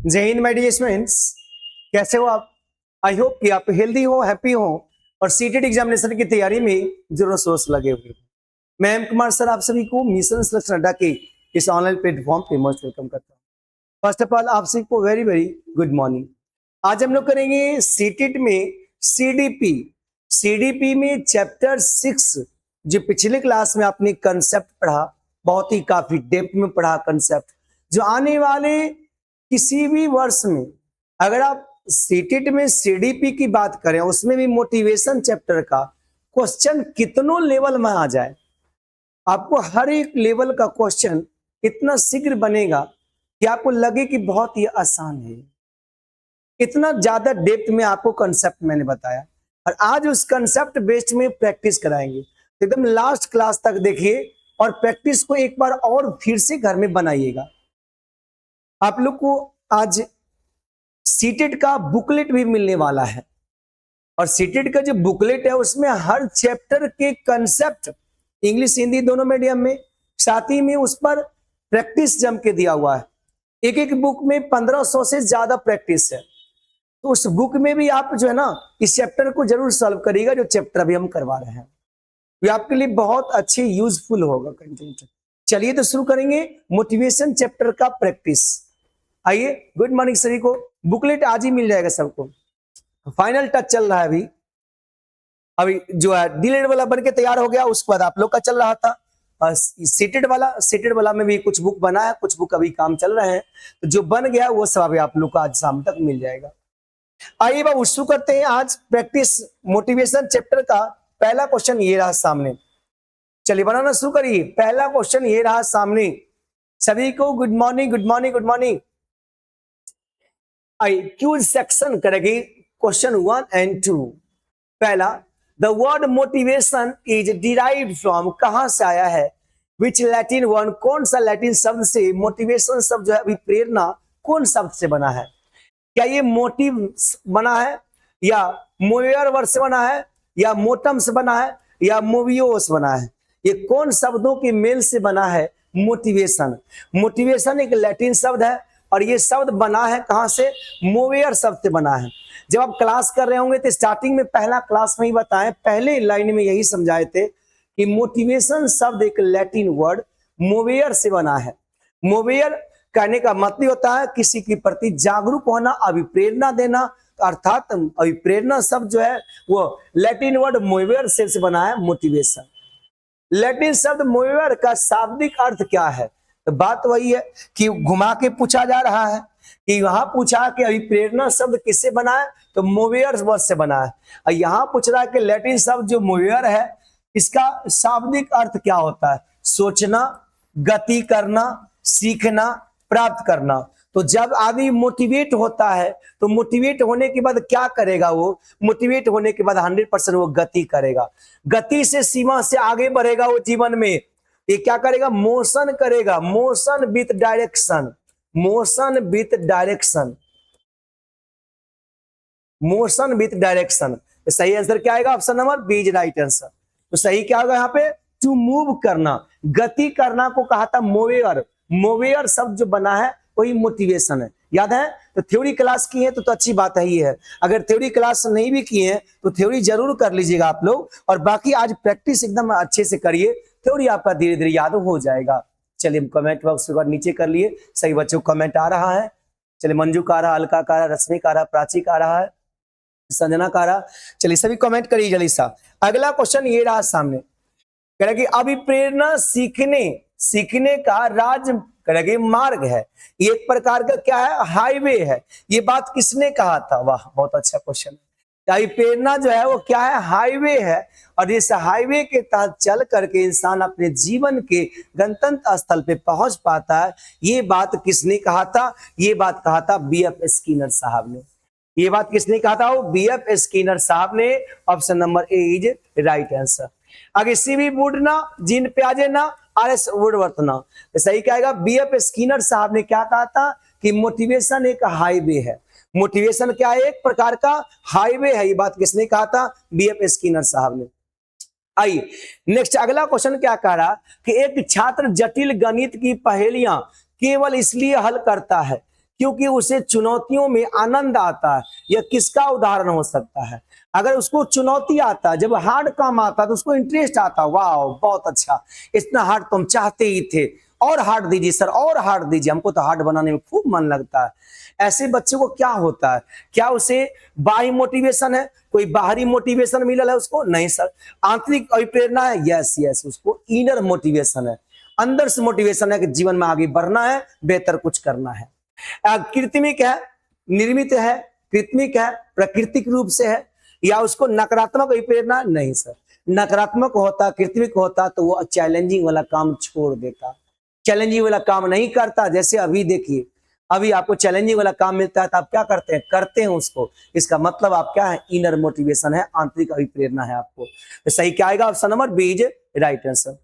जय Hind my dear students, कैसे हो आप। आई होप कि आप हेल्दी हो, हैप्पी हो और सीटेट एग्जामिनेशन की तैयारी में जोरों शोर से लगे हुए। मैं एम कुमार सर आप सभी को मिशन सिलेक्शन अड्डा के इस ऑनलाइन प्लेटफॉर्म पे मोस्ट वेलकम करता हूँ। फर्स्ट ऑफ ऑल आप सभी को वेरी वेरी गुड मॉर्निंग। आज हम लोग करेंगे सीटेट में सीडीपी में चैप्टर 6। जो पिछले क्लास में आपने कंसेप्ट पढ़ा, बहुत ही काफी डेप्थ में पढ़ा कंसेप्ट, जो आने वाले किसी भी वर्ष में अगर आप सीटेट में सीडीपी की बात करें, उसमें भी मोटिवेशन चैप्टर का क्वेश्चन कितनों लेवल में आ जाए, आपको हर एक लेवल का क्वेश्चन इतना शीघ्र बनेगा कि आपको लगे कि बहुत ही आसान है। इतना ज्यादा डेप्थ में आपको कंसेप्ट मैंने बताया और आज उस कंसेप्ट बेस्ड में प्रैक्टिस कराएंगे। एकदम लास्ट क्लास तक देखिए और प्रैक्टिस को एक बार और फिर से घर में बनाइएगा। आप लोग को आज सीटेट का बुकलेट भी मिलने वाला है और सीटेट का जो बुकलेट है उसमें हर चैप्टर के कंसेप्ट इंग्लिश हिंदी दोनों मीडियम में, साथ ही में उस पर प्रैक्टिस जम के दिया हुआ है। एक एक बुक में 1500 से ज्यादा प्रैक्टिस है, तो उस बुक में भी आप जो है ना इस चैप्टर को जरूर सॉल्व करिएगा। जो चैप्टर अभी हम करवा रहे हैं ये आपके लिए बहुत अच्छे यूजफुल होगा कंटेंट। चलिए तो शुरू करेंगे मोटिवेशन चैप्टर का प्रैक्टिस। आइए, गुड मॉर्निंग सभी को। बुकलेट आज ही मिल जाएगा सबको, फाइनल टच चल रहा है अभी जो है डिलेड वाला बन के तैयार हो गया, उसके बाद आप लोग का चल रहा था सीटेड वाला में भी कुछ बुक बना है, कुछ बुक अभी काम चल रहे हैं, तो जो बन गया वो सब अभी आप लोग को आज शाम तक मिल जाएगा। आइए बाबू शुरू करते हैं आज प्रैक्टिस मोटिवेशन चैप्टर का। पहला क्वेश्चन ये रहा सामने, चलिए बनाना शुरू करिए। पहला क्वेश्चन ये रहा सामने, सभी को good morning good morning good morning. आई क्यूज सेक्शन करेगी क्वेश्चन 1 एंड 2। पहला, the word motivation is derived from, कहां से आया है, विच लैटिन वर्ड, कौन सा लैटिन शब्द से मोटिवेशन शब्द जो है अभी प्रेरणा कौन शब्द से बना है। क्या ये मोटिव बना है या मोवेयर वर्ड से बना है या मोटम से बना है या मोवियो से बना है। ये कौन शब्दों के मेल से बना है मोटिवेशन। मोटिवेशन एक लैटिन शब्द है और ये शब्द बना है कहां से, मोवेयर शब्द से बना है। जब आप क्लास कर रहे होंगे तो स्टार्टिंग में पहला क्लास में ही बताएं, पहले लाइन में यही समझाए थे कि मोटिवेशन शब्द एक लैटिन वर्ड मोवेयर से बना है। मोवेयर कहने का मतलब होता है किसी के प्रति जागरूक होना, अभिप्रेरणा देना, अर्थात अभिप्रेरणा शब्द जो है वो लैटिन वर्ड मोवेयर से बना है मोटिवेशन। लैटिन शब्द मोवेयर का शाब्दिक अर्थ क्या है, तो बात वही है कि घुमा के पूछा जा रहा है कि वहां पूछा कि अभिप्रेरणा शब्द किससे बना है, तो मोवेयर वर्ड से बना है। और यहां पूछ रहा है कि लैटिन शब्द जो मोवेयर है इसका शाब्दिक अर्थ क्या होता है, सोचना, गति करना, सीखना, प्राप्त करना। तो जब आदमी मोटिवेट होता है तो मोटिवेट होने के बाद क्या करेगा, वो मोटिवेट होने के बाद 100% वो गति करेगा, गति से सीमा से आगे बढ़ेगा वो जीवन में। ये क्या करेगा, मोशन करेगा, motion with direction, motion with direction, motion with direction. तो सही आंसर क्या आएगा, option number B is right answer. तो सही क्या होगा यहाँ पे, टू मूव करना, गति करना को कहा था मोवेयर। मोवेयर शब्द जो बना है वही मोटिवेशन है। याद है, तो थ्योरी क्लास की है तो अच्छी बात है ही है। अगर थ्योरी क्लास नहीं भी की है तो थ्योरी जरूर कर लीजिएगा आप लोग, और बाकी आज प्रैक्टिस एकदम अच्छे से करिए, थ्योरी आपका धीरे धीरे याद हो जाएगा। चलिए कमेंट बॉक्स नीचे कर लिए, सही बच्चों को कमेंट आ रहा है। चलिए मंजू का आ रहा, अलका का आ रहा, रश्मि का आ रहा, प्राची का आ रहा है, संजना का आ रहा। चलिए सभी कमेंट करिए जल्दी सा। अगला क्वेश्चन ये रहा सामने, कह रहा कि अभिप्रेरणा सीखने का राज मार्ग है, ये एक प्रकार का क्या है, हाईवे है। ये बात किसने कहा था, वाह बहुत अच्छा क्वेश्चन है। अभिप्रेरणा जो है वो क्या है, हाईवे है, और इस हाईवे के तहत चल करके इंसान अपने जीवन के गंतव्य स्थल पे पहुंच पाता है। ये बात किसने कहा था, ये बात कहा था बीएफ स्किनर साहब ने। ये बात किसने कहा था, वो बीएफ स्किनर साहब ने। Option number A is right answer. आगे सीवी वुडना, जीन प्याजेना, आरएस वुडवर्थ। तो सही क्या आएगा, बीएफ स्किनर साहब ने क्या कहा था कि मोटिवेशन एक हाईवे है। मोटिवेशन क्या है, एक प्रकार का हाईवे है। ये बात किसने कहा था, बीएफ स्किनर साहब ने। आइए नेक्स्ट अगला क्वेश्चन क्या कह रहा कि एक छात्र जटिल गणित की पहेलियां केवल इसलिए हल करता है क्योंकि उसे चुनौतियों में आनंद आता है। यह किसका उदाहरण हो सकता है? अगर उसको चुनौती आता है, जब हार्ड काम आता है तो उसको इंटरेस्ट आता है, वाह बहुत अच्छा, इतना हार्ड तुम चाहते ही थे, और हार्ड दीजिए सर, और हार्ड दीजिए, हमको तो हार्ड बनाने में खूब मन लगता है। ऐसे बच्चे को क्या होता है? क्या उसे बाह्य मोटिवेशन है, कोई बाहरी मोटिवेशन मिलल है उसको? नहीं सर। आंतरिक अभिप्रेरणा है, यस यस, उसको इनर मोटिवेशन है, अंदर से मोटिवेशन है कि जीवन में आगे बढ़ना है, बेहतर कुछ करना है। कृत्रिमिक है, निर्मित है, कृत्रिमिक है, प्राकृतिक रूप से है, या उसको नकारात्मक अभिप्रेरणा? नहीं सर। नकारात्मक होता, कृत्रिमिक होता तो वो चैलेंजिंग वाला काम छोड़ देता, चैलेंजिंग वाला काम नहीं करता। जैसे अभी देखिए, अभी आपको चैलेंजिंग वाला काम मिलता है तो आप क्या करते हैं? करते हैं उसको। इसका मतलब आप क्या है? इनर मोटिवेशन है, आंतरिक अभिप्रेरणा है आपको। तो सही क्या आएगा? Option number B is right answer.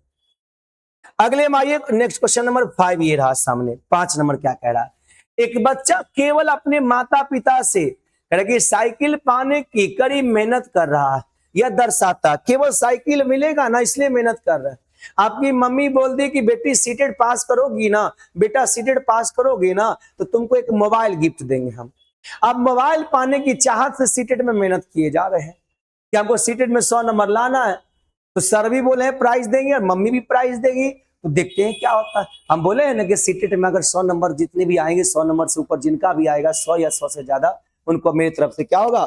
अगले में आइए, नेक्स्ट क्वेश्चन नंबर 5 ये रहा सामने। 5 नंबर क्या कह रहा है? एक बच्चा केवल अपने माता पिता से कि साइकिल पाने की कड़ी मेहनत कर रहा है, यह दर्शाता, केवल साइकिल मिलेगा ना इसलिए मेहनत कर रहा है। आपकी मम्मी बोल दी कि बेटी सीटेड पास करोगी ना, बेटा सीटेड पास करोगे ना तो तुमको एक मोबाइल गिफ्ट देंगे हम। अब मोबाइल पाने की चाहत से सीटेड में मेहनत किए जा रहे हैं कि हमको सीटेड में 100 नंबर लाना है, तो सर भी बोले हैं प्राइज देंगे और मम्मी भी प्राइज देगी। तो देखते हैं क्या होता है। हम बोले हैं ना कि सीटेड में अगर 100 नंबर जितने भी आएंगे, 100 नंबर से ऊपर जिनका भी आएगा, 100 या 100 से ज्यादा, उनको मेरी तरफ से क्या होगा?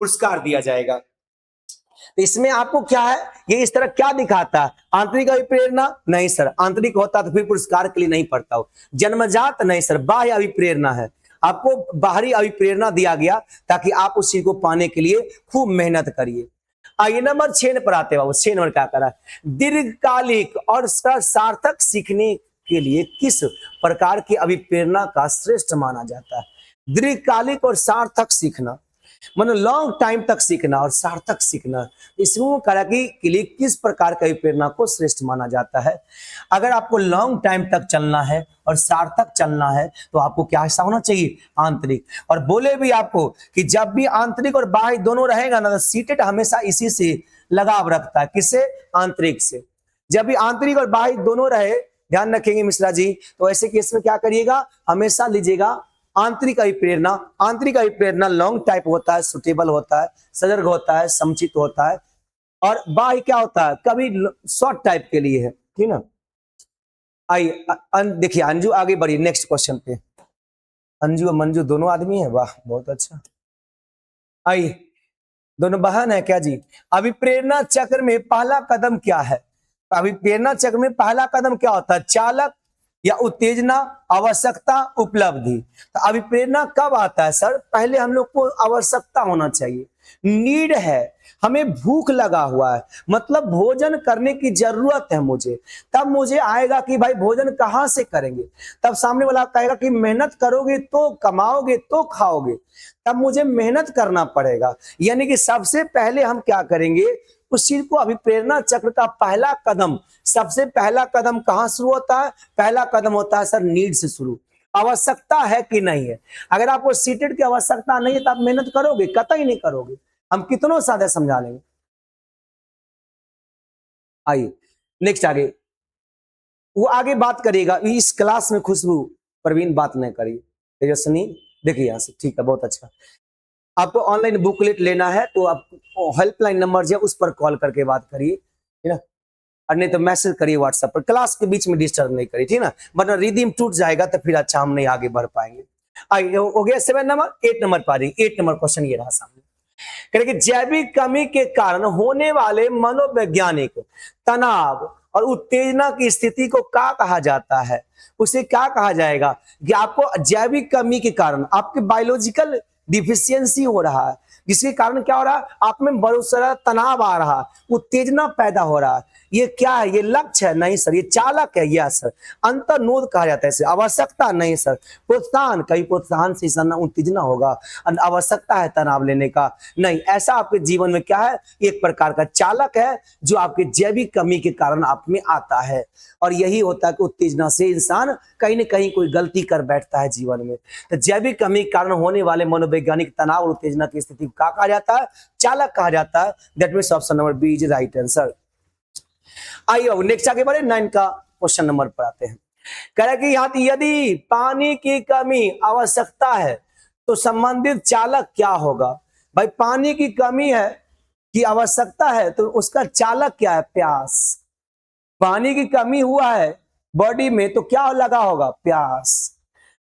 पुरस्कार दिया जाएगा। तो इसमें आपको क्या है, ये इस तरह क्या दिखाता है? आंतरिक अभिप्रेरणा? नहीं सर। आंतरिक होता तो फिर पुरस्कार के लिए नहीं पढ़ता हो। जन्मजात? नहीं सर, बाह्य अभिप्रेरणा है। आपको बाहरी अभिप्रेरणा दिया गया ताकि आप उस चीज को पाने के लिए खूब मेहनत करिए। आइए नंबर 6 पर आते बाबू। 6 नंबर क्या करा? दीर्घकालिक और सार्थक सीखने के लिए किस प्रकार की अभिप्रेरणा का श्रेष्ठ माना जाता है? दीर्घकालिक और सार्थक सीखना, मतलब लॉन्ग टाइम तक सीखना और सार्थक सीखना, इसमें करा के लिए किस प्रकार की प्रेरणा को श्रेष्ठ माना जाता है? अगर आपको लॉन्ग टाइम तक चलना है और सार्थक चलना है तो आपको क्या हिस्सा होना चाहिए? आंतरिक। और बोले भी आपको कि जब भी आंतरिक और बाह्य दोनों रहेगा ना, तो सीटेड हमेशा इसी से लगाव रखता है। किससे? आंतरिक से। जब भी आंतरिक और बाह्य दोनों रहे, ध्यान रखेंगे मिश्रा जी, तो ऐसे केस में क्या करिएगा? हमेशा लीजिएगा आंतरिक अभिप्रेरणा। आंतरिक अभिप्रेरणा लॉन्ग टाइप होता है, सुटेबल होता है, सजग होता है, समुचित होता है। और बाह्य क्या होता है? कभी शॉर्ट टाइप के लिए है, ठीक ना। आइए देखिए, अंजू आगे बढ़ी नेक्स्ट क्वेश्चन पे। अंजू और मंजू दोनों आदमी है, वाह बहुत अच्छा। आइए, दोनों बहन है क्या जी? अभिप्रेरणा चक्र में पहला कदम क्या है? अभिप्रेरणा चक्र में पहला कदम क्या होता है? चालक या उत्तेजना, आवश्यकता, उपलब्धि। तो अभिप्रेरणा कब आता है सर? पहले हम लोग को आवश्यकता होना चाहिए, नीड है, हमें भूख लगा हुआ है, मतलब भोजन करने की जरूरत है मुझे, तब मुझे आएगा कि भाई भोजन कहां से करेंगे। तब सामने वाला कहेगा कि मेहनत करोगे तो कमाओगे तो खाओगे, तब मुझे मेहनत करना पड़ेगा। यानी कि सबसे पहले हम क्या करेंगे उस चीज को। अभिप्रेरणा चक्र का पहला कदम, सबसे पहला कदम कहां शुरू होता है? पहला कदम होता है सर नीड से शुरू। आवश्यकता है कि नहीं है? अगर आपको सीटेड की आवश्यकता नहीं है तो आप मेहनत करोगे? कतई नहीं करोगे। हम कितनों सादे समझा लेंगे। आइए नेक्स्ट आगे, वो आगे बात करेगा। इस क्लास में खुशबू प्रवीण बात नहीं करिए, तेजस्विनी देखिए यहाँ से, ठीक है बहुत अच्छा। आपको ऑनलाइन बुकलेट लेना है तो आप हेल्पलाइन नंबर जो है उस पर कॉल करके बात करिए, ठीक है। और नहीं तो मैसेज करिए व्हाट्सएप पर, क्लास के बीच में डिस्टर्ब नहीं करिए, ठीक ना, वरना रिदम टूट जाएगा तो फिर अच्छा हम नहीं आगे बढ़ पाएंगे। आइए हो गया 7 नंबर। 8 नंबर पा रही, 8 नंबर क्वेश्चन ये रहा सामने। कह कि जैविक कमी के कारण होने वाले मनोवैज्ञानिक तनाव और उत्तेजना की स्थिति को क्या कहा जाता है? उसे क्या कहा जाएगा? कि आपको जैविक कमी के कारण आपके बायोलॉजिकल डिफिशियंसी हो रहा है, जिसके कारण क्या हो रहा है? आप में बहुत सारा तनाव आ रहा है, उत्तेजना पैदा हो रहा है। ये क्या है? ये लक्ष्य है? नहीं सर, ये चालक है। यस सर, अंतर्नोद कहा जाता है इसे। आवश्यकता नहीं सर, प्रोत्साहन। कई प्रोत्साहन से उत्तेजना होगा, आवश्यकता है तनाव लेने का नहीं। ऐसा आपके जीवन में क्या है? एक प्रकार का चालक है जो आपके जैविक कमी के कारण आप में आता है। और यही होता है कि उत्तेजना से इंसान कहीं ना कहीं कोई गलती कर बैठता है जीवन में। तो जैविक कमी के कारण होने वाले मनोवैज्ञानिक तनाव और उत्तेजना की स्थिति को क्या कहा जाता है? चालक कहा जाता है। That means option number B is right answer. आइए नेक्स्ट आगे बढ़े, 9 का क्वेश्चन नंबर पर आते हैं। कह रहा कि यहाँ यदि पानी की कमी आवश्यकता है तो संबंधित चालक क्या होगा। भाई पानी की कमी है की आवश्यकता है तो उसका चालक क्या है, प्यास। पानी की कमी हुआ है बॉडी में तो क्या लगा होगा, प्यास।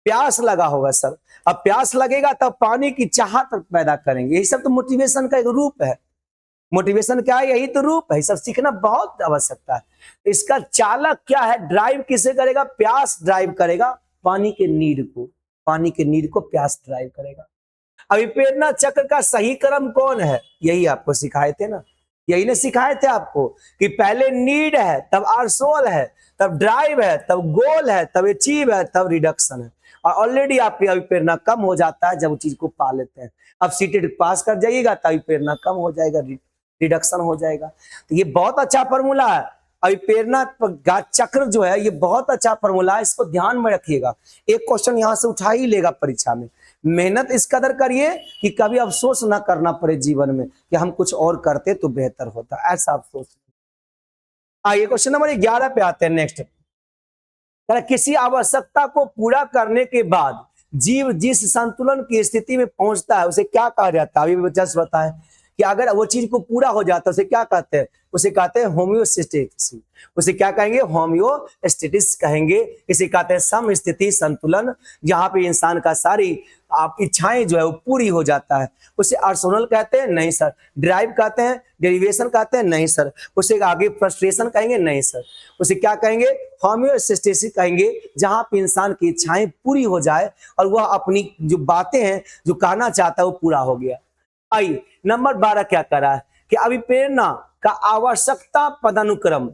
प्यास लगा होगा सर। अब प्यास लगेगा तब पानी की चाहत पैदा करेंगे। यही सब तो मोटिवेशन का एक रूप है। मोटिवेशन क्या है, यही तो रूप है। सब सीखना बहुत आवश्यकता है। इसका चालक क्या है, ड्राइव किसे करेगा, प्यास ड्राइव करेगा पानी के नीड को। पानी के नीड को प्यास ड्राइव करेगा। अभिप्रेरणा चक्र का सही क्रम कौन है, यही आपको सिखाए थे ना, यही ने सिखाए थे आपको कि पहले नीड है, तब आरसोल है, तब ड्राइव है, तब गोल है, तब अचीव है, तब रिडक्शन है। और ऑलरेडी आपकी अभिप्रेरणा कम हो जाता है जब उस चीज को पा लेते हैं। अब सीटेड पास कर जाइएगा तो अभिप्रेरणा कम हो जाएगा, रिडक्शन हो जाएगा। तो ये बहुत अच्छा फॉर्मूला है। अभिप्रेरणा चक्र जो है ये बहुत अच्छा फॉर्मूला है, इसको ध्यान में रखिएगा। एक क्वेश्चन यहां से उठा ही लेगा परीक्षा में। मेहनत इस कदर करिए कि कभी अफसोस ना करना पड़े जीवन में कि हम कुछ और करते तो बेहतर होता, ऐसा अफसोस। आइए क्वेश्चन नंबर 11 पे आते हैं। नेक्स्ट, किसी आवश्यकता को पूरा करने के बाद जीव जिस संतुलन की स्थिति में पहुंचता है उसे क्या कहा जाता है। अभी जस्ट बताएं कि अगर वो चीज को पूरा हो जाता है उसे क्या कहते हैं, उसे कहते हैं होम्योस्टेसिस। उसे क्या कहेंगे, होम्योस्टेसिस कहेंगे। इसे कहते हैं सम स्थिति संतुलन, जहां पे इंसान का सारी आप इच्छाएं जो है वो पूरी हो जाता है। उसे आर्सेनल कहते हैं, नहीं सर। ड्राइव कहते हैं, डेरिवेशन कहते हैं, नहीं सर। उसे आगे फ्रस्ट्रेशन कहेंगे, नहीं सर। उसे क्या कहेंगे, होम्योस्टेसिस कहेंगे, जहां पे इंसान की इच्छाएं पूरी हो जाए और वह अपनी जो बातें हैं जो कहना चाहता है वो पूरा हो गया। आइए नंबर 12 क्या कर रहा है कि अभिप्रेरणा का आवश्यकता पदानुक्रम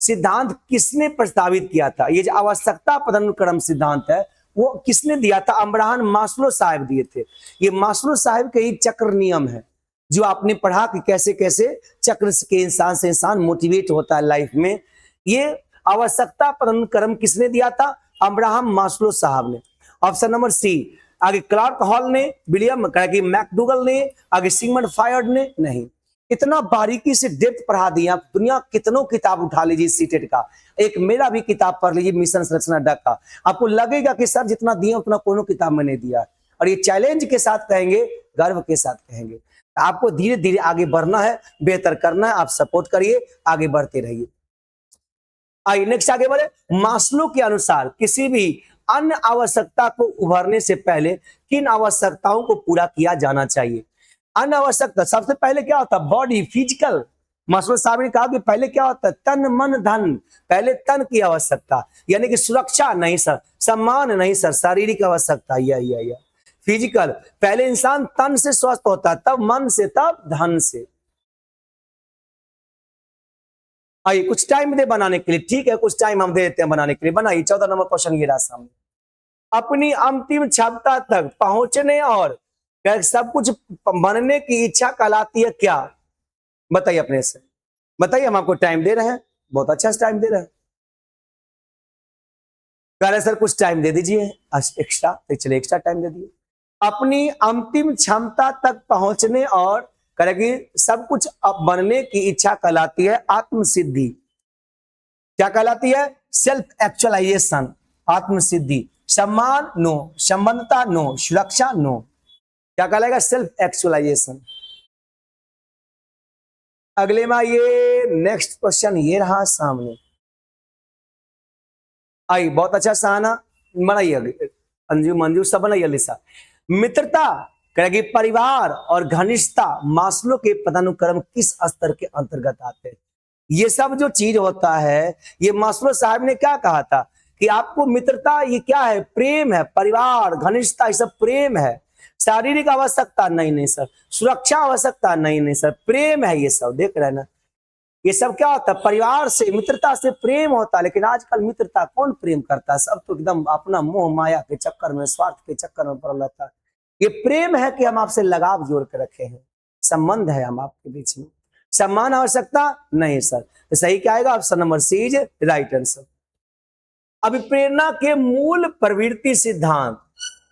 सिद्धांत किसने प्रस्तावित किया था। ये जो आवश्यकता पदानुक्रम सिद्धांत है वो किसने दिया था, अब्राहम मास्लो साहब दिए थे। ये मास्लो साहब के ही चक्र नियम है जो आपने पढ़ा कि कैसे कैसे चक्र के इंसान से इंसान मोटिवेट होता है लाइफ में। ये आवश्यकता पदानुक्रम किसने दिया था, अब्राहम मास्लो साहब ने। Option number C. आगे क्लार्क हॉल ने, विलियम मैकडूगल ने, आगे सिगमंड फ्रॉइड ने, नहीं। इतना बारीकी से डेप्थ पढ़ा दिया। दुनिया कितनों किताब उठा लीजिए सीटेट का, एक मेरा भी किताब पढ़ लीजिए मिशन सिलेक्शन अड्डा का, आपको लगेगा कि सर जितना दिया उतना कोनो किताब में नहीं दिया। और ये चैलेंज के साथ कहेंगे, गर्व के साथ कहेंगे। आपको धीरे धीरे आगे बढ़ना है, बेहतर करना है। आप सपोर्ट करिए, आगे बढ़ते रहिए। आइए नेक्स्ट आगे बढ़े। मास्लो के अनुसार किसी भी अन्य आवश्यकता को उभरने से पहले किन आवश्यकताओं को पूरा किया जाना चाहिए। अन्य आवश्यकता सबसे पहले क्या होता है, बॉडी, फिजिकल। मास्लो साहब ने कहा कि पहले क्या होता है, तन मन धन। पहले तन की आवश्यकता यानी कि सुरक्षा, नहीं सर। सम्मान, नहीं सर। शारीरिक आवश्यकता, या फिजिकल। पहले इंसान तन से स्वस्थ होता है, तब मन से, तब धन से। आइए कुछ टाइम दे बनाने के लिए, ठीक है कुछ टाइम हम दे देते हैं बनाने के लिए। बनाइए 14 नंबर क्वेश्चन ये रहा सामने। अपनी अंतिम क्षमता तक पहुंचने और सब कुछ बनने की इच्छा कहलाती है क्या, बताइए अपने से। बताइए, हम आपको टाइम दे रहे हैं, बहुत अच्छा टाइम दे रहे हैं। कह रहे सर कुछ टाइम दे दीजिए एक्स्ट्रा, तो चलिए एक्स्ट्रा टाइम दे दिए। अपनी अंतिम क्षमता तक पहुंचने और करेगी सब कुछ अब बनने की इच्छा कहलाती है आत्मसिद्धि। क्या कहलाती है, सेल्फ एक्चुअलाइजेशन, आत्मसिद्धि। सम्मान नो, संबंधता नो, सुरक्षा नो। क्या कहलाएगा, सेल्फ एक्चुअलाइजेशन। अगले में ये नेक्स्ट क्वेश्चन ये रहा सामने। आई बहुत अच्छा सहाना बनाइए, अंजू मंजू सब बनाइए। लिसा मित्रता कहेगी परिवार और घनिष्ठता मास्लो के पदानुक्रम किस स्तर के अंतर्गत आते हैं। ये सब जो चीज होता है ये मास्लो साहब ने क्या कहा था कि आपको मित्रता ये क्या है, प्रेम है। परिवार, घनिष्ठता, ये सब प्रेम है। शारीरिक आवश्यकता, नहीं नहीं सर। सुरक्षा आवश्यकता, नहीं नहीं सर। प्रेम है ये सब, देख रहे हैं ना। ये सब क्या होता है, परिवार से, मित्रता से प्रेम होता है। लेकिन आजकल मित्रता कौन प्रेम करता है, सब तो एकदम अपना मोह माया के चक्कर में, स्वार्थ के चक्कर में पड़ रहता है। ये प्रेम है कि हम आपसे लगाव जोड़ के रखे हैं, संबंध है हम आपके बीच में। सम्मान आवश्यकता, नहीं सर। तो सही क्या आएगा, option number C is right answer. अभिप्रेरणा के मूल प्रवृत्ति सिद्धांत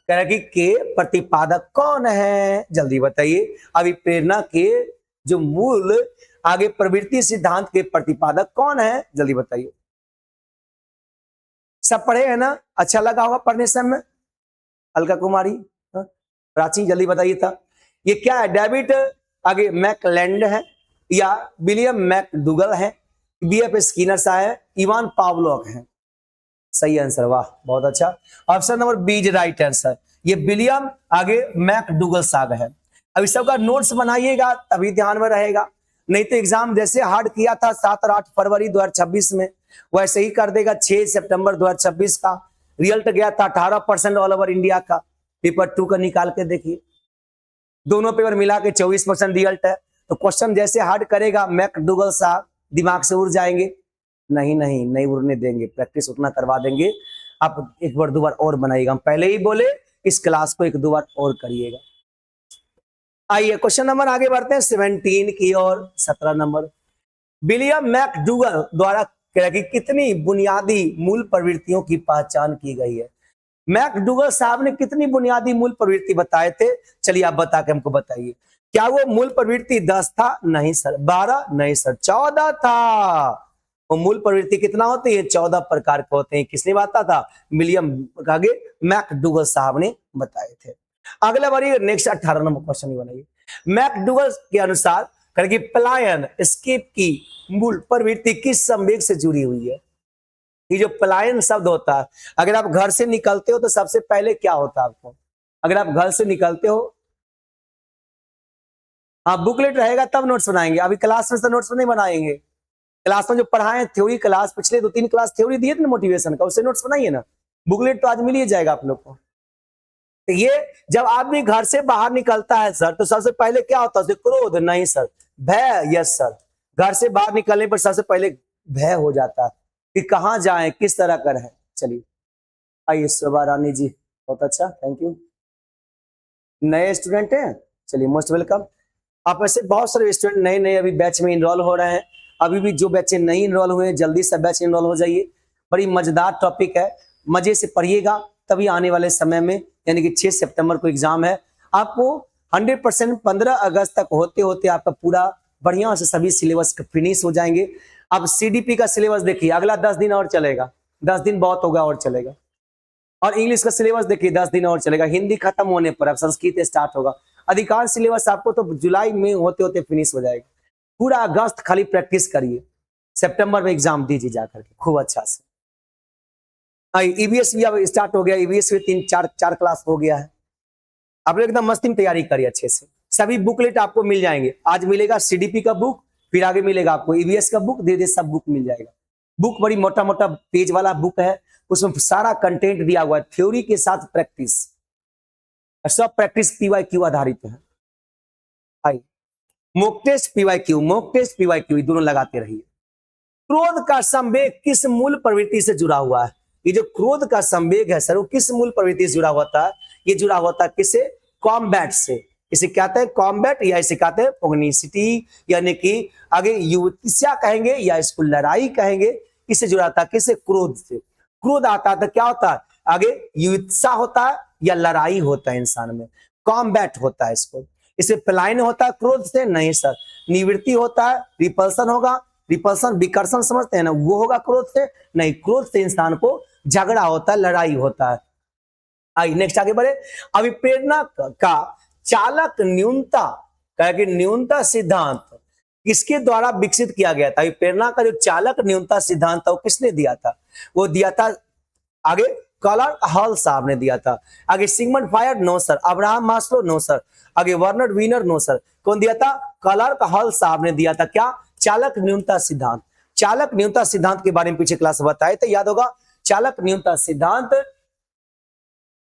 के प्रतिपादक कौन है, जल्दी बताइए। अभिप्रेरणा के जो मूल आगे प्रवृत्ति सिद्धांत के प्रतिपादक कौन है, जल्दी बताइए। सब पढ़े हैं ना? अच्छा लगा होगा पढ़ने समय? अलका कुमारी, हाँ? प्राची जल्दी बताइए था, ये क्या है? डेविड आगे मैकलैंड है या विलियम मैकडुगल है, बीएफ स्किनर सा है, इवान पावलोक है? सही आंसर, वाह बहुत अच्छा। Option number B is right answer, ये विलियम आगे मैकडुगल साहब है। अब इस सबका नोट्स बनाइएगा तभी ध्यान में रहेगा, नहीं तो एग्जाम जैसे हार्ड किया था 7 और 8 फरवरी 2026 में, वैसे ही कर देगा 6 सितंबर 2026 का। रिजल्ट गया था 18% ऑल ओवर इंडिया का, पेपर 2 का निकाल के देखिए, दोनों पेपर मिला के 24% रिजल्ट है। तो क्वेश्चन जैसे हार्ड करेगा मैकडुगल साहब, दिमाग से उड़ जाएंगे? नहीं नहीं, नहीं उड़ने देंगे, प्रैक्टिस उतना करवा देंगे। आप एक बार 2 बार और बनाइएगा, हम पहले ही बोले इस क्लास को 1-2 बार और करिएगा। आइए क्वेश्चन नंबर आगे बढ़ते हैं 17 की और 17 नंबर। विलियम मैकडुगल द्वारा कि कितनी बुनियादी मूल प्रवृत्तियों की पहचान की गई है? मैकडुगल साहब ने कितनी बुनियादी मूल प्रवृत्ति बताए थे? चलिए आप बता के हमको बताइए। क्या वो मूल प्रवृत्ति 10 था? नहीं सर। 12? नहीं सर। 14 था। वो मूल प्रवृत्ति कितना होती है? 14 प्रकार के होते हैं। किसने बताया था? विलियम आगे मैकडुगल साहब ने बताए थे। अगला बारी नेक्स्ट 18 नंबर क्वेश्चन ही बनाइए। मैकडुगल के अनुसार करके पलायन एस्केप की मूल प्रवृत्ति किस संवेग से जुड़ी हुई है? ये जो पलायन शब्द होता है, अगर आप घर से निकलते हो तो सबसे पहले क्या होता है आपको? अगर आप घर से निकलते हो, हाँ बुकलेट रहेगा तब नोट्स बनाएंगे, अभी क्लास में तो नोट्स नहीं बनाएंगे। क्लास में जो पढ़ाए थ्योरी क्लास, पिछले 2-3 क्लास थ्योरी दिए थे ना मोटिवेशन का, उससे नोट्स बनाइए ना, बुकलेट तो आज मिल ही जाएगा आप लोग को। तो ये जब आदमी घर से बाहर निकलता है सर, तो सबसे पहले क्या होता है? क्रोध? नहीं सर। भय? Yes sir. घर से बाहर निकलने पर सबसे पहले भय हो जाता है कि कहाँ जाएं, किस तरह का रहे। चलिए आइए शोभा रानी जी, बहुत अच्छा, थैंक यू। नए स्टूडेंट हैं, चलिए मोस्ट वेलकम। आप ऐसे बहुत सारे स्टूडेंट नए नए अभी बैच में इनरोल हो रहे हैं, अभी भी जो बच्चे नहीं इनरोल हुए हैं जल्दी से बैच इनरोल हो जाइए। बड़ी मजेदार टॉपिक है, मजे से पढ़िएगा, तभी आने वाले समय में यानी कि 6 सितंबर को एग्जाम है, आपको 100% 15 अगस्त तक होते होते आपका पूरा बढ़िया से सभी सिलेबस फिनिश हो जाएंगे। अब सीडीपी का सिलेबस देखिए, अगला 10 दिन और चलेगा, 10 दिन बहुत होगा और चलेगा। और इंग्लिश का सिलेबस देखिए 10 दिन और चलेगा, हिंदी खत्म होने पर अब संस्कृत स्टार्ट होगा। अधिकांश सिलेबस आपको तो जुलाई में होते होते फिनिश हो जाएगा। पूरा अगस्त खाली प्रैक्टिस करिए, सितंबर में एग्जाम दीजिए जाकर के खूब अच्छा से। ईवीएस भी अब स्टार्ट हो गया, ईवीएस में 3-4 क्लास हो गया है। आप लोग एकदम मस्ती में तैयारी करिए अच्छे से। सभी बुकलेट आपको मिल जाएंगे, आज मिलेगा सीडीपी का बुक, फिर आगे मिलेगा आपको ईवीएस का बुक, धीरे धीरे सब बुक मिल जाएगा। बुक बड़ी मोटा मोटा पेज वाला बुक है, उसमें सारा कंटेंट दिया हुआ है, थ्योरी के साथ प्रैक्टिस, सब प्रैक्टिस पीवाईक्यू आधारित है। आई mock test PYQ, mock test PYQ दोनों लगाते रहिए। क्रोध का संवेग किस मूल प्रवृत्ति से जुड़ा हुआ है? ये जो क्रोध का संवेग है सर, वो किस मूल प्रवृत्ति से जुड़ा होता है? ये जुड़ा होता है किससे? कॉम्बैट से। इसे कहते हैं कॉम्बैट, या इसे कहते हैं पुग्निसिटी, यानी कि आगे युद्ध कहेंगे या इसको लड़ाई कहेंगे। किससे जुड़ा था? किससे? क्रोध से। क्रोध आता है तो क्या होता है? आगे युद्ध होता है या लड़ाई होता है इंसान में, कॉम्बैट होता है इसको। इसे पलायन होता है क्रोध से? नहीं सर। निवृत्ति होता है, रिपल्सन होगा, रिपल्सन विकर्षण समझते हैं ना, वो होगा क्रोध से? नहीं, क्रोध से इंसान को झगड़ा होता है, लड़ाई होता है। आइए नेक्स्ट आगे बढ़े। अभिप्रेरणा का चालक न्यूनता कि न्यूनता सिद्धांत किसके द्वारा विकसित किया गया था? अभिप्रेरणा का जो चालक न्यूनता सिद्धांत था वो किसने दिया था? वो दिया था आगे कॉलर हॉल साहब ने दिया था। आगे Sigmund Freud? No sir. Abraham Maslow? No sir. आगे वर्नर वीनर? No sir. कौन दिया था? कॉलर हॉल साहब ने दिया था। क्या? चालक न्यूनता सिद्धांत। चालक न्यूनता सिद्धांत के बारे में पीछे क्लास बताए थे, याद होगा। चालक न्यूनता सिद्धांत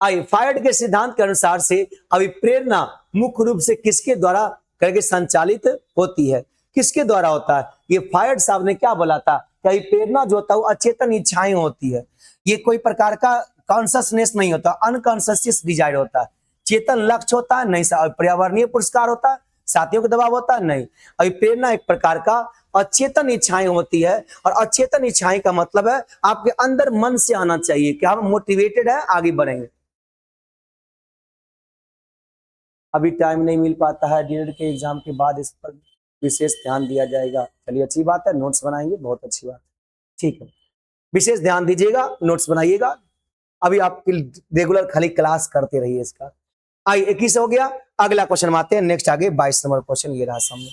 फायड के सिद्धांत के अनुसार से अभिप्रेरणा मुख्य रूप से किसके द्वारा करके संचालित होती है? किसके द्वारा होता है? ये फायड साहब ने क्या बोला था कि अभिप्रेरणा जो होता है वो अचेतन इच्छाएं होती है, ये कोई प्रकार का कॉन्सियसनेस नहीं होता, अनकॉन्सियस डिजायर होता है। चेतन लक्ष्य होता है? नहीं सर। पर्यावरणीय पुरस्कार होता है? साथियों का दबाव होता है? नहीं। अभिप्रेरणा एक प्रकार का अचेतन इच्छाएं होती है, और अचेतन इच्छाएं का मतलब है आपके अंदर मन से आना चाहिए कि हम मोटिवेटेड है, आगे बढ़ेंगे। अभी टाइम नहीं मिल पाता है, डिनर के एग्जाम के बाद इस पर विशेष ध्यान दिया जाएगा। चलिए अच्छी बात है, नोट्स बनाएंगे, बहुत अच्छी बात है, ठीक है। विशेष ध्यान दीजिएगा, नोट्स बनाइएगा। अभी आप रेगुलर खाली क्लास करते रहिए इसका। आइए 21 हो गया, अगला क्वेश्चन आते हैं नेक्स्ट, आगे 22 नंबर क्वेश्चन ये रहा सामने।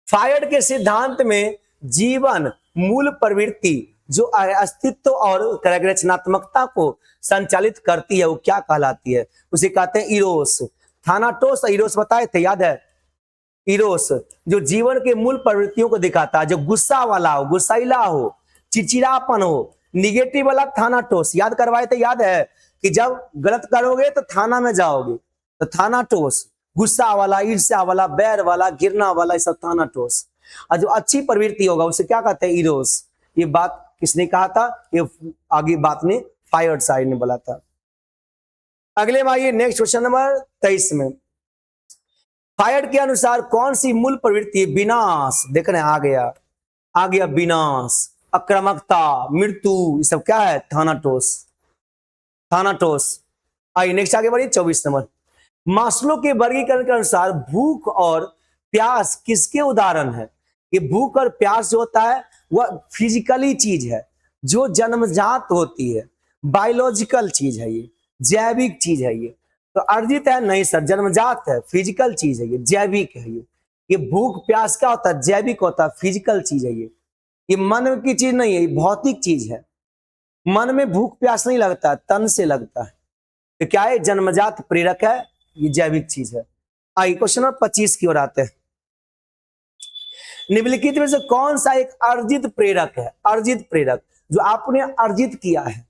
फायड के सिद्धांत में जीवन मूल प्रवृत्ति जो अस्तित्व और रचनात्मकता को संचालित करती है वो क्या कहलाती है? उसे कहते हैं इरोस। थानाटोस इरोस बताए थे, याद है? इरोस जो जीवन के मूल प्रवृत्तियों को दिखाता है, जो गुस्सा वाला हो, गुस्सैला हो, चिड़चिड़ापन हो, निगेटिव वाला थानाटोस। याद करवाए थे, याद है कि जब गलत करोगे तो थाना में जाओगे, तो थानाटोस। गुस्सा वाला, ईर्ष्या वाला, बैर वाला, गिरना वाला, ये सब थानाटोस। और जो अच्छी प्रवृत्ति होगा उसे क्या कहते हैं? इरोस। ये बात किसने कहा था? ये आगे बात ने फायड साइड ने बोला था। अगले में आइए नेक्स्ट क्वेश्चन नंबर 23 में। फायड के अनुसार कौन सी मूल प्रवृत्ति विनाश, देख रहे हैं आ गया विनाश, आक्रामकता, मृत्यु, ये सब क्या है? थानाटोस। आइए नेक्स्ट आगे बढ़िए 24 नंबर। मास्लो के वर्गीकरण के अनुसार भूख और प्यास किसके उदाहरण है? ये भूख और प्यास जो होता है वह फिजिकली चीज है, जो जन्मजात होती है, बायोलॉजिकल चीज है, ये जैविक चीज है। ये तो अर्जित है? नहीं सर, जन्मजात है, फिजिकल चीज है, ये जैविक है। ये भूख प्यास क्या होता है? जैविक होता है, फिजिकल चीज है। ये मन की चीज नहीं है, ये भौतिक चीज है। मन में भूख प्यास नहीं लगता, तन से लगता है। तो क्या है? जन्मजात प्रेरक है, ये जैविक चीज है। आइए क्वेश्चन नंबर 25 की ओर आते हैं। निम्नलिखित में से कौन सा एक अर्जित प्रेरक है? अर्जित प्रेरक जो आपने अर्जित किया है,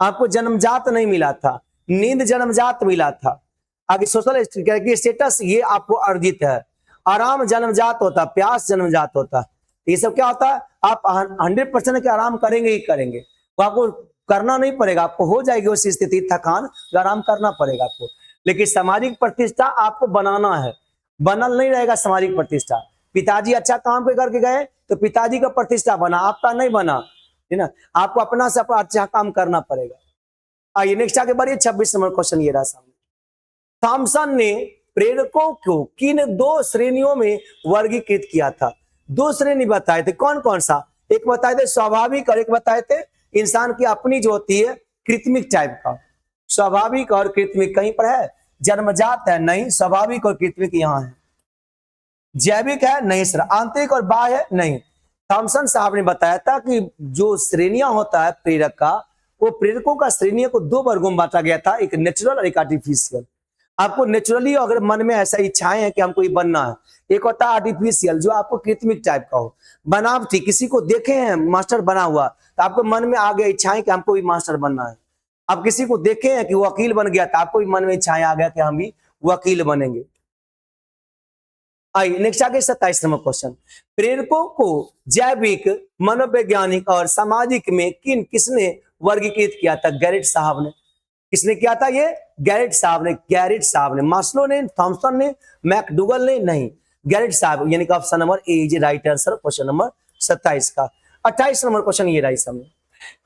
आपको जन्मजात नहीं मिला था, नींद जन्मजात मिला था, आगे सोशल स्टेटस ये आपको अर्जित है, आराम जन्मजात होता, प्यास जन्मजात होता। ये सब क्या होता है? आप 100% के आराम करेंगे ही करेंगे, वो आपको करना नहीं पड़ेगा, आपको हो जाएगी उस स्थिति थकान, तो आराम करना पड़ेगा आपको। लेकिन सामाजिक प्रतिष्ठा आपको बनाना है, बनल नहीं रहेगा सामाजिक प्रतिष्ठा। पिताजी अच्छा काम करके गए तो पिताजी का प्रतिष्ठा बना, आपका नहीं बना, है ना? आपको अपना से अपना अच्छा काम करना पड़ेगा। आइए नेक्स्ट आगे बढ़िए 26 नंबर क्वेश्चन ये रहा सामने। थॉमसन ने प्रेरकों को किन 2 श्रेणियों में वर्गीकृत किया था? 2 श्रेणी बताए थे, कौन कौन सा? एक बताए थे स्वाभाविक और एक बताए थे इंसान की अपनी जो होती है कृत्रिमिक टाइप का। स्वाभाविक और कृत्रिमिक कहीं पर है? जन्मजात है? नहीं। स्वाभाविक और कृत्रिमिक यहाँ है। जैविक है? नहीं सर। आंतरिक और बाह्य है? नहीं। थॉमसन साहब ने बताया था कि जो श्रेणियां होता है प्रेरक का, वो प्रेरकों का श्रेणियों को 2 वर्गों में बांटा गया था, एक नेचुरल और एक आर्टिफिशियल। आपको नेचुरली अगर मन में ऐसा इच्छाएं हैं कि हमको ये बनना है, एक होता है आर्टिफिशियल जो आपको कृत्रिमिक टाइप का हो, बनावटी। किसी को देखे हैं मास्टर बना हुआ तो आपको मन में आ गया इच्छाएं कि हमको भी मास्टर बनना है। आप किसी को देखे हैं कि वकील बन गया तो आपको भी मन में इच्छाएं आ गया कि हम भी वकील बनेंगे। आइए नेक्स्ट आगे 27 नंबर क्वेश्चन। प्रेरकों को जैविक, मनोवैज्ञानिक और सामाजिक में किसने वर्गीकृत किया था? गैरेट साहब ने। किसने किया था ये? गैरेट साहब ने। मास्लो ने, थॉमसन ने, मैकडूगल ने? नहीं, गैरेट साहब, यानी कि option number A is right answer question number 27 का। 28 नंबर क्वेश्चन ये राइट सामने।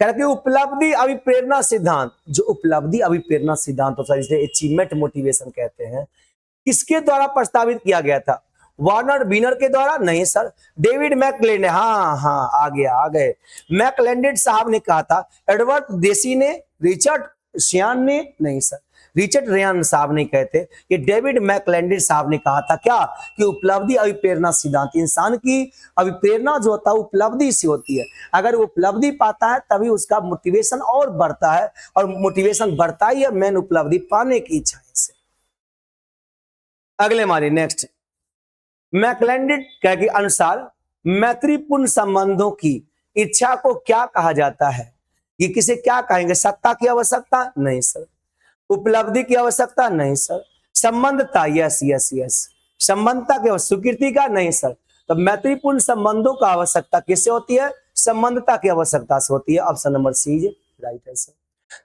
कहते हैं उपलब्धि अभिप्रेरणा सिद्धांत, जो उपलब्धि अभिप्रेरणा सिद्धांत होता है जिसे अचीवमेंट मोटिवेशन कहते हैं, किसके द्वारा प्रस्तावित किया गया था? वार्नर बीनर के द्वारा? नहीं सर। डेविड मैकलेंड, हाँ आ गए। मैकलेंडेड साहब ने कहा था। एडवर्ड देसी ने? रिचर्ड शियान ने? नहीं सर, रिचर्ड रेयान साहब ने कहते, ये डेविड मैकलेंडेड साहब ने कहा था क्या कि उपलब्धि अभिप्रेरणा सिद्धांत, इंसान की अभिप्रेरणा जो होता है उपलब्धि से होती है। अगर वो उपलब्धि पाता है तभी उसका मोटिवेशन और बढ़ता है, और मोटिवेशन बढ़ता ही है मेन उपलब्धि पाने की इच्छा से। अगले हमारे नेक्स्ट, मैकलेंडेड के अनुसार मैत्रीपूर्ण संबंधों की इच्छा को क्या कहा जाता है? ये किसे क्या कहेंगे? सत्ता की आवश्यकता? नहीं सर। उपलब्धि की आवश्यकता? नहीं सर। संबंधता? यस। संबंधता की स्वीकृति का? नहीं सर। तो मैत्रीपूर्ण संबंधों का आवश्यकता किससे होती है? संबंधता की आवश्यकता से होती है। Option number C is right answer.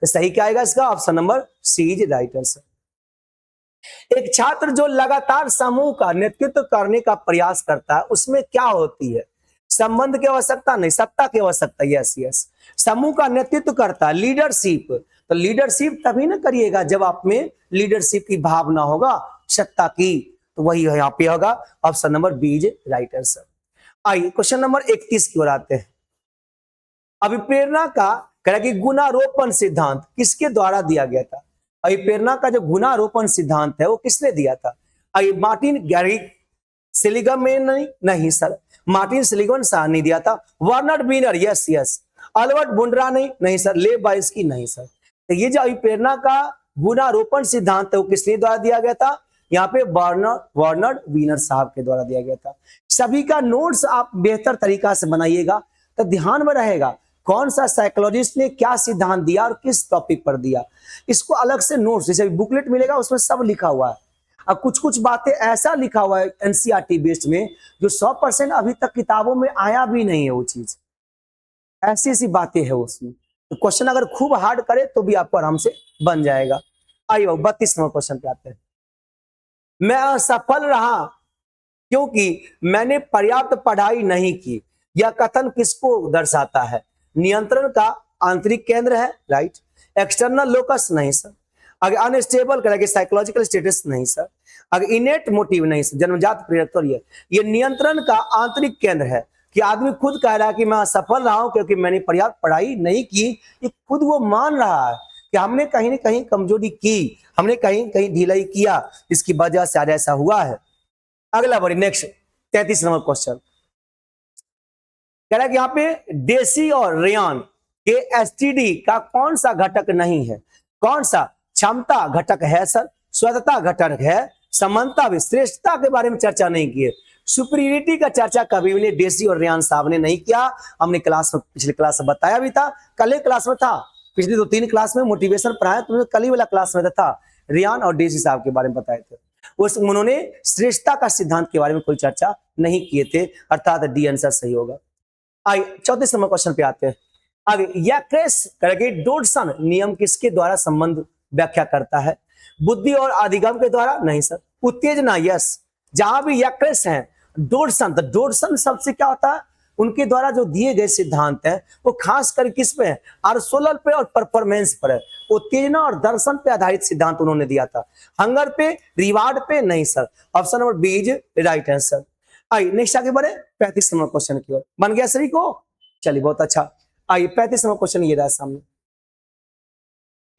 तो सही क्या आएगा इसका? Option number C is right answer. एक छात्र जो लगातार समूह का नेतृत्व करने का प्रयास करता है उसमें क्या होती है? संबंध की आवश्यकता? नहीं, सत्ता की आवश्यकता। यस। समूह का नेतृत्व करता है, लीडरशिप। तो लीडरशिप तभी ना करिएगा जब आप में लीडरशिप की भावना होगा, सत्ता की, तो वही यहाँ पे होगा। Option number B is right answer. आइए क्वेश्चन नंबर 31 की ओर आते हैं। अभिप्रेरणा का कह रहा है कि गुणारोपण सिद्धांत किसके द्वारा दिया गया था? अभिप्रेरणा का जो गुणारोपण सिद्धांत है वो किसने दिया था? मार्टिन गैरिक सेलिगम में नहीं सर, मार्टिन सेलिगमन शाह ने दिया था। Werner बीनर, yes yes. अल्बर्ट बुंड्रा नहीं सर। लेव बाइस्की नहीं सर। तो ये जो अभिप्रेरणा का गुणारोपण सिद्धांत है वो किसके द्वारा दिया गया था? यहाँ पे वर्नर बीनर साहब के द्वारा दिया गया था। सभी का नोट्स आप बेहतर तरीका से बनाइएगा तो ध्यान में रहेगा कौन सा साइकोलॉजिस्ट ने क्या सिद्धांत दिया और किस टॉपिक पर दिया। इसको अलग से नोट्स, जैसे बुकलेट मिलेगा उसमें सब लिखा हुआ है। अब कुछ कुछ बातें ऐसा लिखा हुआ है एनसीईआरटी बेस्ड में जो 100% अभी तक किताबों में आया भी नहीं है। वो चीज ऐसी ऐसी बातें है उसमें, तो क्वेश्चन अगर खूब हार्ड करे तो भी आपको आराम से बन जाएगा। आइए 32 नंबर क्वेश्चन पे आते हैं। मैं असफल रहा क्योंकि मैंने पर्याप्त पढ़ाई नहीं की। यह कथन किसको दर्शाता है? नियंत्रण का आंतरिक केंद्र है, राइट। एक्सटर्नल लोकस नहीं सर। अगर अनस्टेबल करेंगे साइकोलॉजिकल स्टेटस नहीं सर। अगर इनेट मोटिव नहीं सर, जन्मजात प्रेरक। ये नियंत्रण का आंतरिक केंद्र है कि आदमी खुद कह रहा है कि मैं असफल रहा हूं क्योंकि मैंने पर्याप्त पढ़ाई नहीं की। ये खुद वो मान रहा है कि हमने कहीं ना कहीं कमजोरी की, हमने कहीं कहीं ढिलाई किया, इसकी वजह से आज ऐसा हुआ है। अगला बढ़ी, नेक्स्ट 33 नंबर क्वेश्चन कह रहा है कि यहाँ पे देसी और रेयान के एसटीडी का कौन सा घटक नहीं है? कौन सा? क्षमता घटक है सर, स्वतंत्रता घटक है, समानता भी, श्रेष्ठता के बारे में चर्चा नहीं की है। सुपीरियरिटी का चर्चा कभी भी देसी और रेयान साहब ने नहीं किया। हमने क्लास में, पिछले क्लास में बताया भी था, कल ही क्लास में था, पिछली 2-3 क्लास में मोटिवेशन पढ़ाया तो कल ही वाला क्लास में था, रेयान और देसी साहब के बारे में बताए थे। उन्होंने श्रेष्ठता का सिद्धांत के बारे में कोई चर्चा नहीं किए थे, अर्थात डी आंसर सही होगा। आइए 34 नंबर क्वेश्चन पे आते हैं। आगे, यक्रेस करके डोडसन नियम किसके द्वारा संबंध व्याख्या करता है? बुद्धि और अधिगम के द्वारा नहीं सर। उत्तेजना, यस। जहां भी यक्रेस है, डोडसन, तो डोडसन शब्द से क्या होता है? उनके द्वारा जो दिए गए सिद्धांत है वो खास कर किस पे है? आर्सोलर पे और परफॉर्मेंस पर है। उत्तेजना और दर्शन पे आधारित सिद्धांत उन्होंने दिया था। हंगर पे, रिवार्ड पे नहीं sir. Option number B is right answer. आइए नेक्स्ट आगे बढ़े 35 नंबर क्वेश्चन की ओर। बन गया सभी को? चलिए बहुत अच्छा। आइए 35 नंबर क्वेश्चन ये रहा सामने।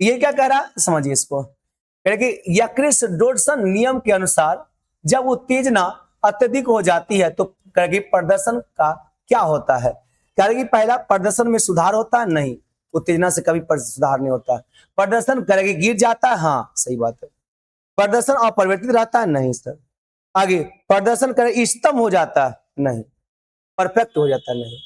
ये क्या कह रहा है समझिए इसको। कह रहा कि यक्रिस डोडसन नियम के अनुसार जब उत्तेजना अत्यधिक हो जाती है तो कह प्रदर्शन का क्या होता है? कह रहे कि पहला, प्रदर्शन में सुधार होता है? नहीं, उत्तेजना से कभी सुधार नहीं होता है। प्रदर्शन करेगी गिर जाता है? हाँ सही बात है। प्रदर्शन अपरिवर्तित रहता है? नहीं सर। आगे, प्रदर्शन करे इष्टतम हो जाता है? नहीं। परफेक्ट हो जाता है? नहीं।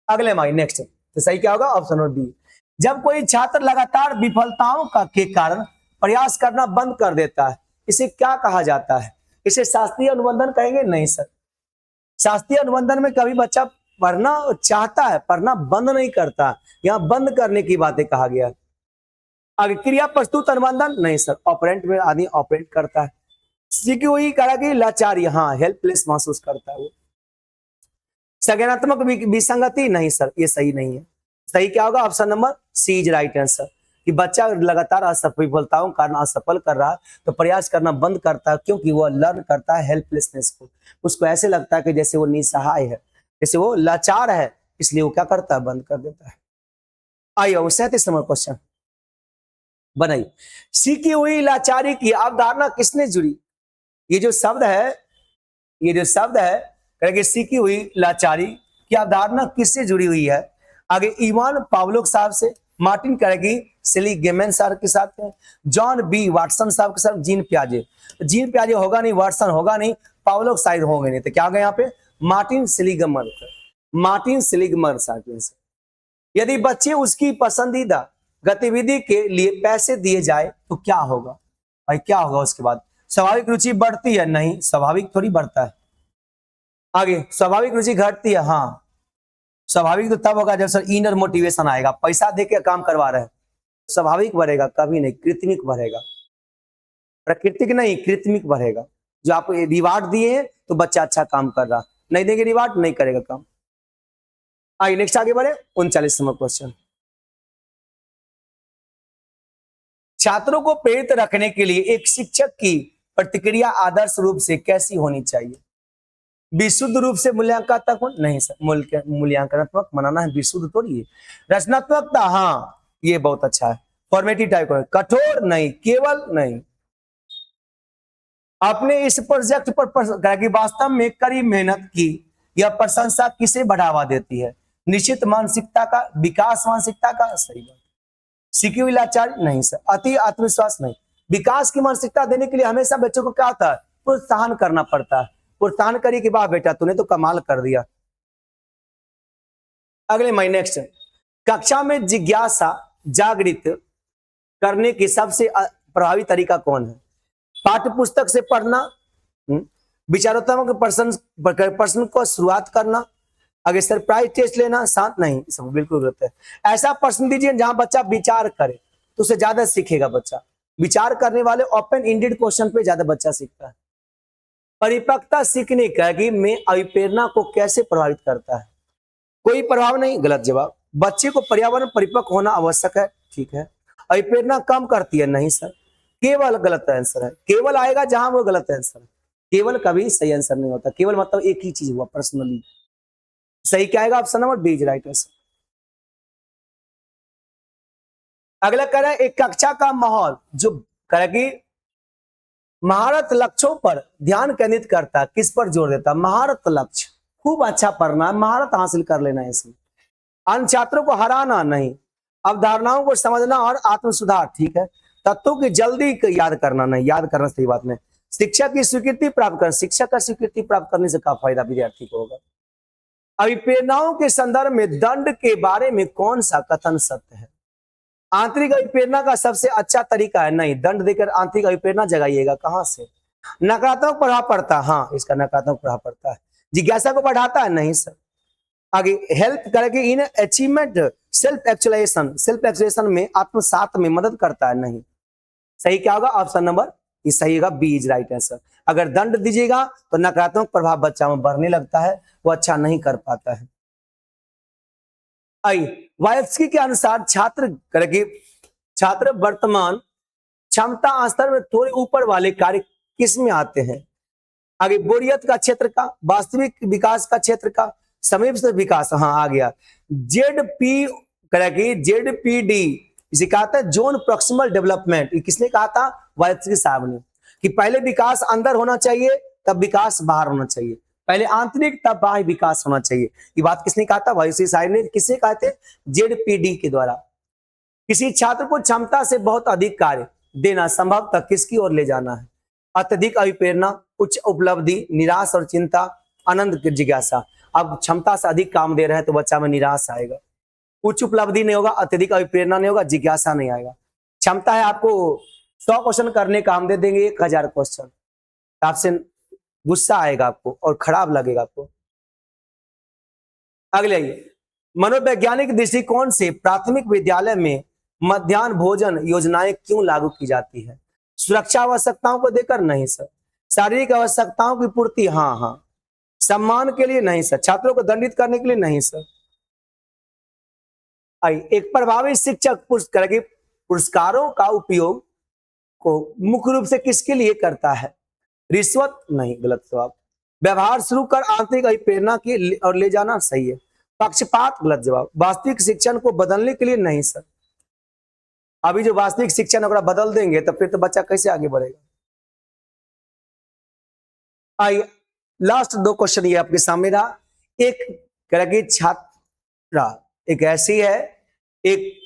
अगले माई नेक्स्ट, तो सही क्या होगा? Option number B. जब कोई छात्र लगातार विफलताओं का के कारण प्रयास करना बंद कर देता है, इसे क्या कहा जाता है? इसे शास्त्रीय अनुबंधन कहेंगे? नहीं सर। शास्त्रीय अनुबंधन में कभी बच्चा पढ़ना चाहता है, पढ़ना बंद नहीं करता, यहाँ बंद करने की बातें कहा गया। आगे, क्रिया प्रस्तुत अनुबंधन? नहीं सर। ऑपरेंट में आदमी ऑपरेट करता है। सीखी हुई करेगी लाचारी, हाँ हेल्पलेस महसूस करता है वो। संज्ञानात्मक विसंगति? नहीं सर, ये सही नहीं है। सही क्या होगा? Option number C is right answer. कि बच्चा लगातार असफलताओं के कारण असफल कर रहा है तो प्रयास करना बंद करता है क्योंकि वो लर्न करता है हेल्पलेसनेस को। उसको ऐसे लगता है कि जैसे वो निसहाय है, जैसे वो लाचार है, इसलिए वो क्या करता है? बंद कर देता है। आइए 37 नंबर क्वेश्चन बनाइए। सीखी हुई लाचारी की अवधारणा किसने जुड़ी? ये जो शब्द है कहेंगे सीखी हुई लाचारी की अवधारणा किससे जुड़ी हुई है? आगे, इवान पावलोव साहब से, मार्टिन करेगी सेलिगमैन साहब के साथ में, जॉन बी वाटसन साहब के साथ, जीन पियाजे। जीन पियाजे होगा नहीं, वाटसन होगा नहीं, पावलोव शायद होंगे नहीं, तो क्या होगा यहाँ पे? मार्टिन सेलिगमैन साहब से। यदि बच्चे उसकी पसंदीदा गतिविधि के लिए पैसे दिए जाए तो क्या होगा? भाई क्या होगा उसके बाद? स्वाभाविक रुचि बढ़ती है? नहीं, स्वाभाविक थोड़ी बढ़ता है। आगे, स्वाभाविक रुचि घटती है? हाँ, स्वाभाविक तो तब होगा जब सर इनर मोटिवेशन आएगा। पैसा देके काम करवा रहे हैं, स्वाभाविक बढ़ेगा, कभी नहीं कृत्रिमिक बढ़ेगा। प्राकृतिक नहीं, कृत्रिमिक बढ़ेगा। जो आप रिवार्ड दिए तो बच्चा अच्छा काम कर रहा, नहीं देंगे रिवार्ड नहीं करेगा काम। आइए नेक्स्ट आगे बढ़े 39 नंबर क्वेश्चन। छात्रों को प्रेरित रखने के लिए एक शिक्षक की प्रतिक्रिया आदर्श रूप से कैसी होनी चाहिए? विशुद्ध रूप से मूल्यांकनात्मक नहीं सर, मूल्यांकनात्मक बनाना है, विशुद्ध थोड़ी है। रचनात्मकता, हाँ ये बहुत अच्छा है। फॉर्मेटिव टाइप का, कठोर नहीं, केवल नहीं। आपने इस प्रोजेक्ट पर वास्तव में कड़ी मेहनत की, यह प्रशंसा किसे बढ़ावा देती है? निश्चित मानसिकता का विकास, मानसिकता का, सही बात। सिक्योर आचार्य नहीं सर, अति आत्मविश्वास नहीं। विकास की मानसिकता देने के लिए हमेशा बच्चों को क्या होता है? प्रोत्साहन करना पड़ता है। प्रोत्साहन करिए कि वाह बेटा तूने तो कमाल कर दिया। अगले माई नेक्स्ट, कक्षा में जिज्ञासा जागृत करने की सबसे प्रभावी तरीका कौन है? पाठ्य पुस्तक से पढ़ना, विचारोत्तमक प्रश्न को शुरुआत करना, अगर सरप्राइज टेस्ट लेना, शांत नहीं, सब बिल्कुल गलत है। ऐसा प्रश्न दीजिए जहां बच्चा विचार करे तो उसे ज्यादा सीखेगा बच्चा। विचार करने वाले ओपन इंडेड क्वेश्चन पे ज्यादा बच्चा सीखता है। परिपक्वता सीखने का कि में अभिप्रेरणा को कैसे प्रभावित करता है? कोई प्रभाव नहीं, गलत जवाब। बच्चे को पर्यावरण परिपक्व होना आवश्यक है, ठीक है। अभिप्रेरणा कम करती है, नहीं सर, केवल गलत आंसर है। केवल आएगा जहां वो गलत आंसर है। केवल कभी सही आंसर नहीं होता। केवल मतलब एक ही चीज हुआ, पर्सनली। सही क्या आएगा? Option number B is right answer. अगला कह रहा है एक कक्षा का माहौल जो करेगी महारत लक्ष्यों पर ध्यान केंद्रित करता है, किस पर जोर देता है? महारत लक्ष्य, खूब अच्छा पढ़ना है, महारत हासिल कर लेना है इसमें। अन्य छात्रों को हराना नहीं, अवधारणाओं को समझना और आत्म सुधार, ठीक है। तत्वों की जल्दी याद करना नहीं, याद करना सही बात नहीं। शिक्षक की स्वीकृति प्राप्त कर, शिक्षक का स्वीकृति प्राप्त करने से क्या फायदा विद्यार्थी को होगा? अभिप्रेरणाओं के संदर्भ में दंड के बारे में कौन सा कथन सत्य है? आंतरिक अभिप्रेरणा का सबसे अच्छा तरीका है, नहीं, दंड देकर आंतरिक अभिप्रेरणा जगाइएगा। कहां से? नकारात्मक प्रभाव पड़ता है, हाँ इसका नकारात्मक प्रभाव पड़ता है। जिज्ञासा को बढ़ाता है, नहीं सर। आगे हेल्प करेगी इन अचीवमेंट सेल्फ एक्चुअलाइजेशन में आत्मसात में मदद करता है, नहीं। सही क्या होगा? ऑप्शन नंबर ये सही होगा, बी इज राइट आंसर। अगर दंड दीजिएगा तो नकारात्मक प्रभाव बच्चा में बढ़ने लगता है, वो अच्छा नहीं कर पाता है। वायस्की के अनुसार छात्र वर्तमान क्षमता स्तर में थोड़े ऊपर वाले कार्य किस में आते हैं? आगे बोरियत का क्षेत्र का, वास्तविक विकास का क्षेत्र का, समीप से विकास, हाँ आ गया। जेडपीडी इसे कहा था जोन प्रोक्सिमल डेवलपमेंट। किसने कहा था? वायस्की साहब ने, कि पहले विकास अंदर होना चाहिए तब विकास बाहर होना चाहिए, पहले आंतरिक तब बाह्य विकास होना चाहिए। ये बात किसने कहा था? वायस्की साहब ने। किसने कहा थे? जेडपीडी के द्वारा। किसी छात्र को क्षमता से बहुत अधिक कार्य देना संभव तक किसकी ओर ले जाना है? अत्यधिक अभिप्रेरणा, उच्च उपलब्धि, निराश और चिंता, आनंद की जिज्ञासा। अब क्षमता से अधिक काम दे रहे हैं तो बच्चा में निराश आएगा, उच्च उपलब्धि नहीं होगा, अत्यधिक अभिप्रेरणा नहीं होगा, जिज्ञासा नहीं आएगा। क्षमता है आपको 100 क्वेश्चन करने का, हम दे देंगे 1000 क्वेश्चन, आपसे गुस्सा आएगा आपको और खराब लगेगा आपको। अगले मनोवैज्ञानिक दृष्टिकोण से प्राथमिक विद्यालय में मध्याह्न भोजन योजनाएं क्यों लागू की जाती है? सुरक्षा आवश्यकताओं को देकर, नहीं सर। शारीरिक आवश्यकताओं की पूर्ति, हाँ हाँ। सम्मान के लिए, नहीं सर। छात्रों को दंडित करने के लिए, नहीं सर। एक प्रभावी शिक्षक पुरस्कारों का उपयोग को मुख्य रूप से किसके लिए करता है? रिश्वत, नहीं, गलत जवाब। व्यवहार शुरू कर आंतरिक अभिप्रेरणा की और ले जाना, सही है। पक्षपात, गलत जवाब। वास्तविक शिक्षण को बदलने के लिए, नहीं सर। अभी जो वास्तविक शिक्षण अगर बदल देंगे तो फिर तो बच्चा कैसे आगे बढ़ेगा? आइए लास्ट 2 क्वेश्चन ये आपके सामने रहा। एक करेगी छात्रा, एक ऐसी है, एक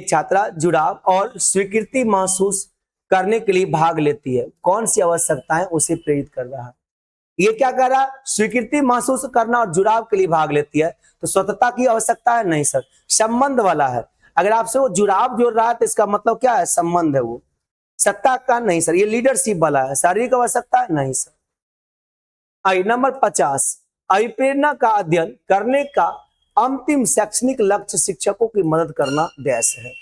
छात्रा जुड़ाव और स्वीकृति महसूस करने के लिए भाग लेती है, कौन सी आवश्यकताएं उसे प्रेरित कर रहा है? ये क्या कर रहा है? स्वीकृति महसूस करना और जुड़ाव के लिए भाग लेती है, तो स्वतंत्रता की आवश्यकता है, नहीं सर। संबंध वाला है, अगर आपसे वो जुड़ाव जोड़ रहा है तो इसका मतलब क्या है? संबंध है वो। सत्ता का, नहीं सर। ये लीडरशिप वाला है। शारीरिक आवश्यकता है, नहीं सर। नंबर 50, अभिप्रेरणा का अध्ययन करने का अंतिम शैक्षणिक लक्ष्य शिक्षकों की मदद करना डैश है।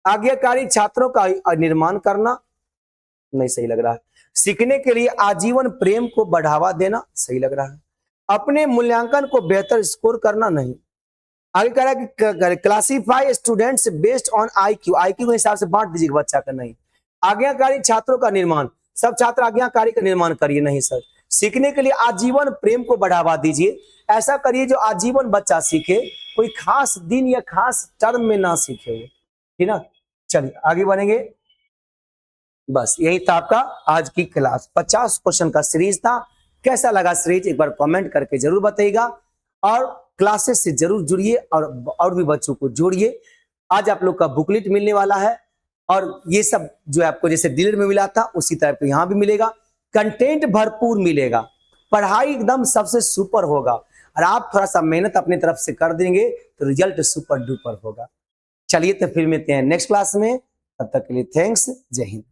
आज्ञाकारी छात्रों का निर्माण करना, नहीं सही लग रहा है। सीखने के लिए आजीवन प्रेम को बढ़ावा देना, सही लग रहा है। अपने मूल्यांकन को बेहतर स्कोर करना, नहीं। आगे कह रहा है कि classify students based on IQ, IQ के हिसाब से बांट दीजिएगा बच्चा का, नहीं। आज्ञाकारी छात्रों का निर्माण, सब छात्र आज्ञाकारी का निर्माण करिए, नहीं सर। सीखने के लिए आजीवन प्रेम को बढ़ावा दीजिए। ऐसा करिए जो आजीवन बच्चा सीखे, कोई खास दिन या खास टर्म में ना सीखे वो, ठीक ना। चलिए आगे बढ़ेंगे। बस यही था आपका आज की क्लास, 50 क्वेश्चन का सीरीज था। कैसा लगा सीरीज एक बार कमेंट करके जरूर बताइएगा, और क्लासेस से जरूर जुड़िए और भी बच्चों को जोड़िए। आज आप लोग का बुकलेट मिलने वाला है, और ये सब जो आपको जैसे डीलर में मिला था उसी तरह पे यहाँ भी मिलेगा। कंटेंट भरपूर मिलेगा, पढ़ाई एकदम सबसे सुपर होगा, और आप थोड़ा सा मेहनत अपनी तरफ से कर देंगे तो रिजल्ट सुपर डुपर होगा। चलिए तो फिर मिलते हैं नेक्स्ट क्लास में, तब तक के लिए थैंक्स, जय हिंद।